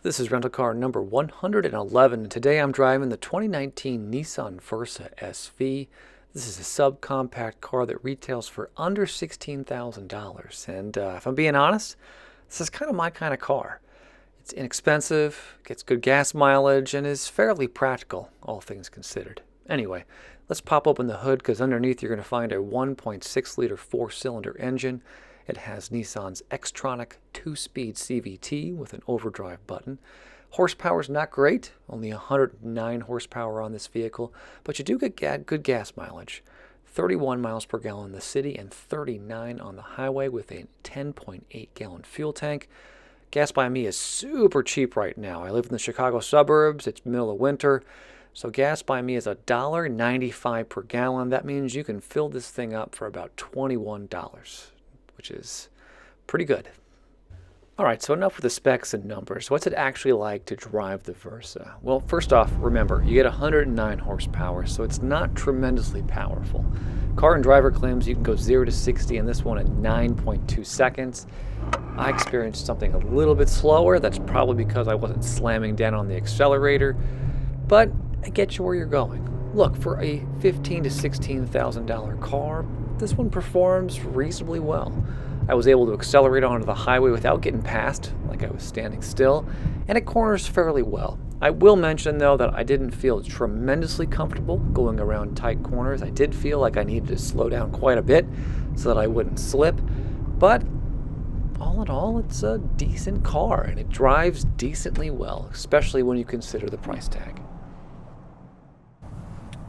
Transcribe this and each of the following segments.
This is rental car number 111, and today I'm driving the 2019 Nissan Versa SV. This is a subcompact car that retails for under $16,000, and if I'm being honest, this is kind of my kind of car. It's inexpensive, gets good gas mileage, and is fairly practical, all things considered. Anyway, let's pop open the hood because underneath you're going to find a 1.6-liter four-cylinder engine. It has Nissan's Xtronic 2-speed CVT with an overdrive button. Horsepower's not great, only 109 horsepower on this vehicle, but you do get good gas mileage. 31 miles per gallon in the city and 39 on the highway with a 10.8-gallon fuel tank. Gas by me is super cheap right now. I live in the Chicago suburbs. It's middle of winter. So gas by me is $1.95 per gallon. That means you can fill this thing up for about $21. Which is pretty good. All right, so enough with the specs and numbers. What's it actually like to drive the Versa? Well, first off, remember, you get 109 horsepower, so it's not tremendously powerful. Car and Driver claims you can go 0 to 60 in this one in 9.2 seconds. I experienced something a little bit slower. That's probably because I wasn't slamming down on the accelerator, but I get you where you're going. Look, for a $15,000 to $16,000 car, this one performs reasonably well. I was able to accelerate onto the highway without getting passed, like I was standing still, and it corners fairly well. I will mention, though, that I didn't feel tremendously comfortable going around tight corners. I did feel like I needed to slow down quite a bit so that I wouldn't slip, but all in all, it's a decent car, and it drives decently well, especially when you consider the price tag.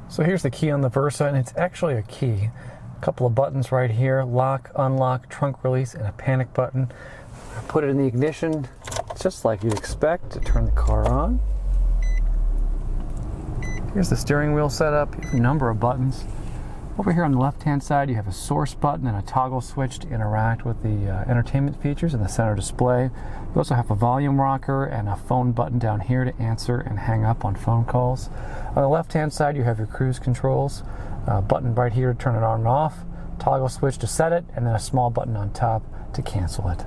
So here's the key on the Versa, and it's actually a key. A couple of buttons right here, lock, unlock, trunk release, and a panic button. Put it in the ignition, just like you'd expect, to turn the car on. Here's the steering wheel setup. You have a number of buttons. Over here on the left-hand side, you have a source button and a toggle switch to interact with the entertainment features in the center display. You also have a volume rocker and a phone button down here to answer and hang up on phone calls. On the left-hand side, you have your cruise controls. A button right here to turn it on and off, toggle switch to set it, and then a small button on top to cancel it.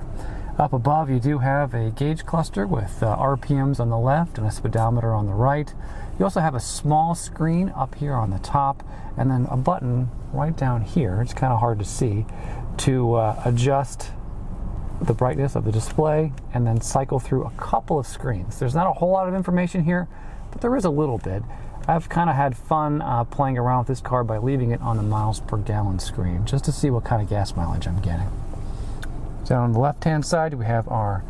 Up above, you do have a gauge cluster with RPMs on the left and a speedometer on the right. You also have a small screen up here on the top, and then a button right down here, it's kind of hard to see, to adjust the brightness of the display and then cycle through a couple of screens. There's not a whole lot of information here, but there is a little bit. I've kind of had fun playing around with this car by leaving it on the miles per gallon screen just to see what kind of gas mileage I'm getting. Down on the left-hand side, we have our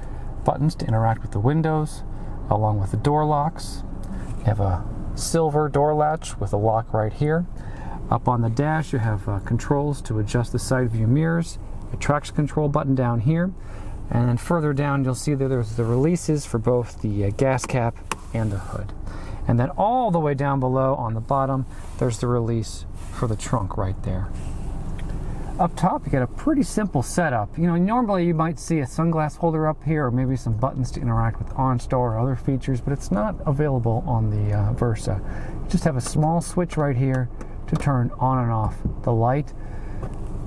buttons to interact with the windows, along with the door locks. You have a silver door latch with a lock right here. Up on the dash, you have controls to adjust the side view mirrors, a traction control button down here, and then further down, you'll see that there's the releases for both the gas cap and the hood. And then all the way down below on the bottom, there's the release for the trunk right there. Up top, you get a pretty simple setup. You know, normally you might see a sunglass holder up here or maybe some buttons to interact with OnStar or other features, but it's not available on the Versa. You just have a small switch right here to turn on and off the light.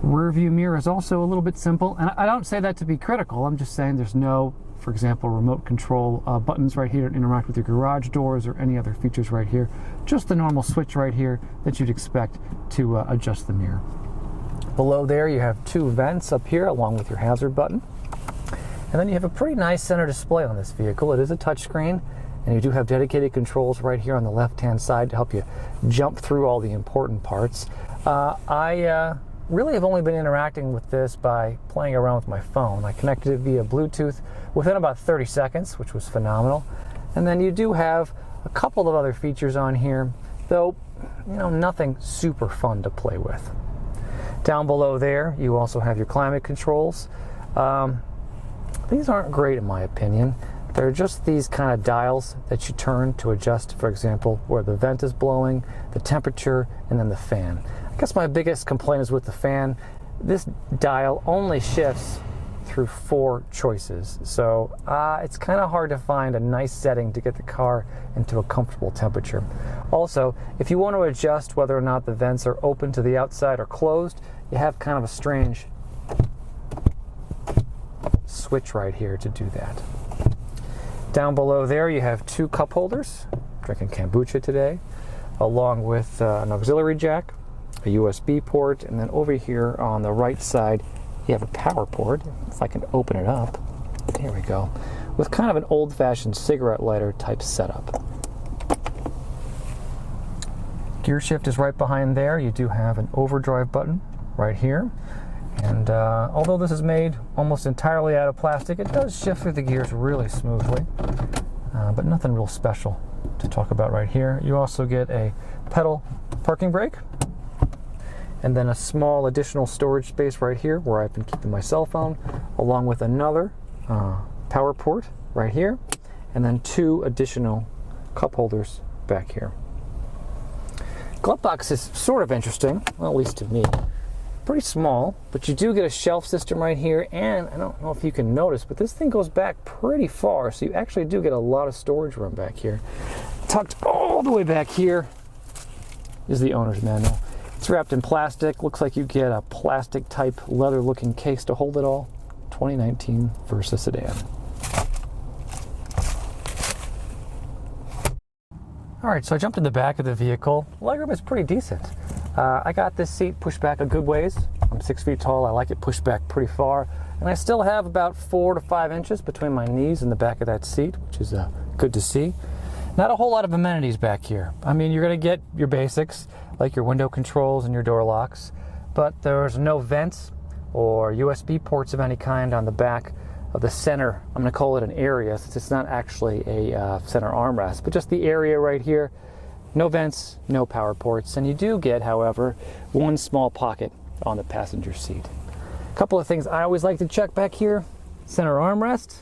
Rear view mirror is also a little bit simple, and I don't say that to be critical. I'm just saying there's no, for example, remote control buttons right here to interact with your garage doors or any other features right here. Just the normal switch right here that you'd expect to adjust the mirror. Below there, you have two vents up here along with your hazard button. And then you have a pretty nice center display on this vehicle. It is a touchscreen, and you do have dedicated controls right here on the left-hand side to help you jump through all the important parts. I really have only been interacting with this by playing around with my phone. I connected it via Bluetooth within about 30 seconds, which was phenomenal. And then you do have a couple of other features on here, though, you know, nothing super fun to play with. Down below there, you also have your climate controls. These aren't great in my opinion. They're just these kind of dials that you turn to adjust, for example, where the vent is blowing, the temperature, and then the fan. I guess my biggest complaint is with the fan. This dial only shifts through 4 choices, so it's kind of hard to find a nice setting to get the car into a comfortable temperature. Also, if you want to adjust whether or not the vents are open to the outside or closed, you have kind of a strange switch right here to do that. Down below there you have 2 cup holders, drinking kombucha today, along with an auxiliary jack, a USB port, and then over here on the right side you have a power port. If I can open it up, there we go, with kind of an old-fashioned cigarette lighter type setup. Gearshift is right behind there. You do have an overdrive button right here. And although this is made almost entirely out of plastic, it does shift through the gears really smoothly. But nothing real special to talk about right here. You also get a pedal parking brake, and then a small additional storage space right here where I've been keeping my cell phone, along with another power port right here, and then 2 additional cup holders back here. Glove box is sort of interesting, well, at least to me. Pretty small, but you do get a shelf system right here, and I don't know if you can notice, but this thing goes back pretty far, so you actually do get a lot of storage room back here. Tucked all the way back here is the owner's manual. It's wrapped in plastic. Looks like you get a plastic type leather looking case to hold it all. 2019 Versa sedan. Alright, so I jumped in the back of the vehicle. Legroom is pretty decent. I got this seat pushed back a good ways. I'm 6 feet tall. I like it pushed back pretty far. And I still have about 4 to 5 inches between my knees and the back of that seat, which is good to see. Not a whole lot of amenities back here. I mean, you're going to get your basics, like your window controls and your door locks, but there's no vents or USB ports of any kind on the back of the center. I'm going to call it an area, since it's not actually a center armrest, but just the area right here. No vents, no power ports, and you do get, however, 1 small pocket on the passenger seat. A couple of things I always like to check back here. Center armrest,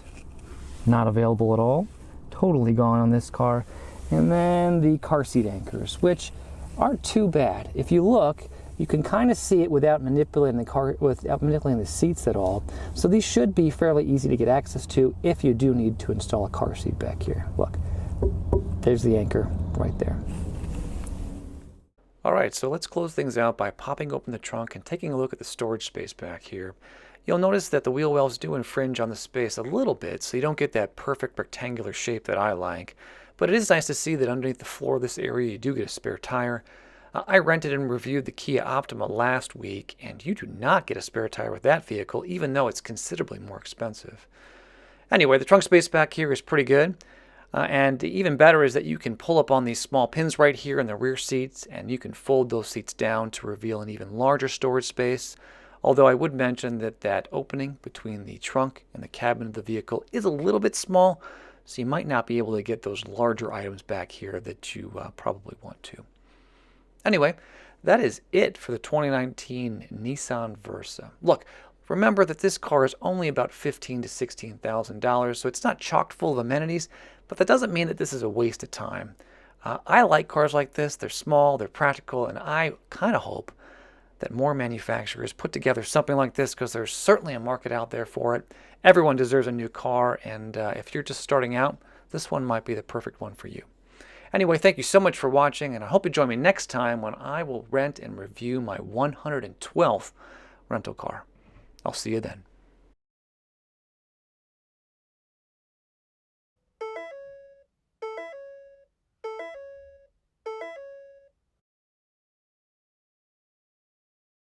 not available at all. Totally gone on this car. And then the car seat anchors, which aren't too bad. If you look, you can kind of see it without manipulating the seats at all. So these should be fairly easy to get access to if you do need to install a car seat back here. Look, there's the anchor right there. Alright, so let's close things out by popping open the trunk and taking a look at the storage space back here. You'll notice that the wheel wells do infringe on the space a little bit, so you don't get that perfect rectangular shape that I like. But it is nice to see that underneath the floor of this area you do get a spare tire. I rented and reviewed the Kia Optima last week, and you do not get a spare tire with that vehicle, even though it's considerably more expensive. Anyway, the trunk space back here is pretty good. And even better is that you can pull up on these small pins right here in the rear seats, and you can fold those seats down to reveal an even larger storage space. Although I would mention that that opening between the trunk and the cabin of the vehicle is a little bit small, so you might not be able to get those larger items back here that you probably want to. Anyway, that is it for the 2019 Nissan Versa. Look, remember that this car is only about $15,000 to $16,000, so it's not chock full of amenities, but that doesn't mean that this is a waste of time. I like cars like this. They're small, they're practical, and I kind of hope that more manufacturers put together something like this, because there's certainly a market out there for it. Everyone deserves a new car, and if you're just starting out, this one might be the perfect one for you. Anyway, thank you so much for watching, and I hope you join me next time when I will rent and review my 112th rental car. I'll see you then.